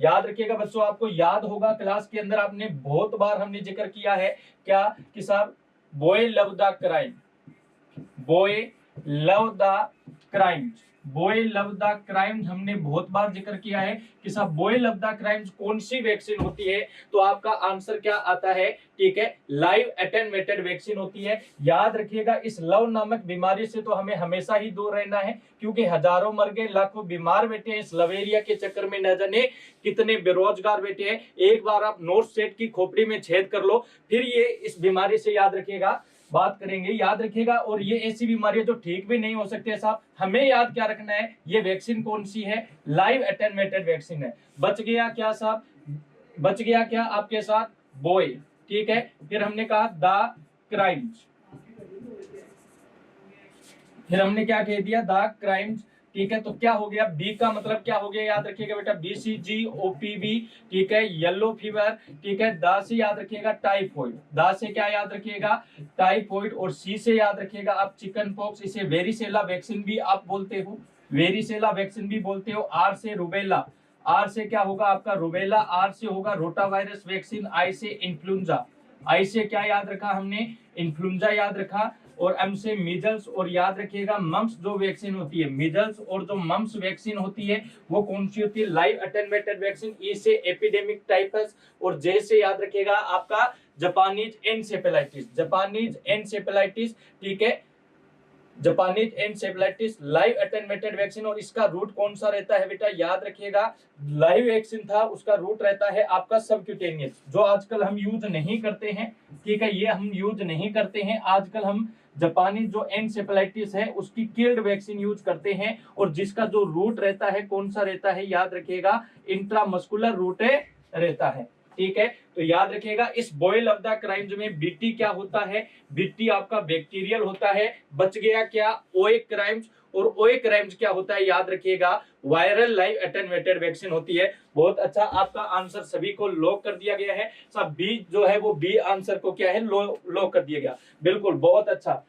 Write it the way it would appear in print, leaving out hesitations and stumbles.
याद रखिएगा बच्चों, आपको याद होगा क्लास के अंदर आपने बहुत बार हमने जिक्र किया है क्या कि साहब boy love the crime, boy love the crimes, boy love the crimes हमने बहुत बार जिक्र किया है कि साहब बॉय लव द क्राइम्स कौन सी वैक्सीन होती है, तो आपका आंसर क्या आता है, ठीक है, लाइव एटेन्यूएटेड वैक्सीन होती है। याद रखिएगा इस लव नामक बीमारी से तो हमें हमेशा ही दूर रहना है, क्योंकि हजारों मर गए, लाखों बीमार बैठे हैं इस लवेरिया के चक्कर में, न जाने कितने बेरोजगार बैठे हैं। एक बार आप नोट सेट की खोपड़ी में छेद कर लो, फिर ये इस बीमारी से याद रखिएगा बात करेंगे, याद रखिएगा। और ये ऐसी बीमारी है जो ठीक भी नहीं हो सकती है साहब, हमें याद क्या रखना है, ये वैक्सीन कौन सी है, लाइव एटेन्यूएटेड वैक्सीन है। बच गया क्या साहब, बच गया क्या आपके साथ बॉय, ठीक है। फिर हमने कहा द क्राइम्स, फिर हमने क्या कह दिया द क्राइम्स, ठीक है। तो क्या हो गया, बी का मतलब क्या हो गया, याद रखिएगा बेटा BCG-OPV, ठीक है, येलो फीवर, ठीक है। द से याद रखिएगा टाइफॉइड, द से क्या याद रखिएगा टाइफॉइड, और सी से याद रखिएगा आप चिकन पॉक्स, इसे वेरिसेला वैक्सीन भी आप बोलते हो, वेरिसेला वैक्सीन भी बोलते हो। आर से रुबेला, आर से क्या होगा आपका रुबेला, आर से होगा रोटा वायरस वैक्सीन, आई से इन्फ्लुएंजा, आई से क्या याद रखा हमने इन्फ्लुएंजा याद रखा, और एम से मीजल्स, और याद रखिएगा मम्स जो वैक्सीन होती है, मीजल्स और जो मम्स वैक्सीन होती है वो कौन सी होती है, लाइव एटेन्यूएटेड वैक्सीन। ई से एपिडेमिक टाइफस, और जे से याद रखिएगा आपका जापानीज एनसेफेलाइटिस, जापानीज एनसेफेलाइटिस, ठीक है, Japanese encephalitis live attenuated vaccine. और इसका रूट कौन सा रहता है बेटा, याद रखिएगा लाइव वैक्सीन था उसका रूट रहता है आपका सबक्यूटेनियस, जो आजकल हम यूज नहीं करते हैं, ठीक है, ये हम यूज नहीं करते हैं आजकल, हम जापानी जो एनसेफेलाइटिस है उसकी किल्ड वैक्सीन यूज करते हैं, और जिसका जो रूट रहता है कौन सा रहता है, याद रखिएगा इंट्रामस्कुलर रूट रहता है, ठीक है। तो याद रखिएगा इस बॉय लव द क्राइम्स में बीटी क्या होता है, बीटी आपका बैक्टीरियल होता है। बच गया क्या ओए क्राइम्स, और ओए क्राइम्स क्या होता है, याद रखिएगा वायरल लाइव एटेन्यूएटेड वैक्सीन होती है। बहुत अच्छा, आपका आंसर सभी को लॉक कर दिया गया है, सब बी जो है वो बी आंसर को क्या है लॉक कर दिया गया, बिल्कुल बहुत अच्छा।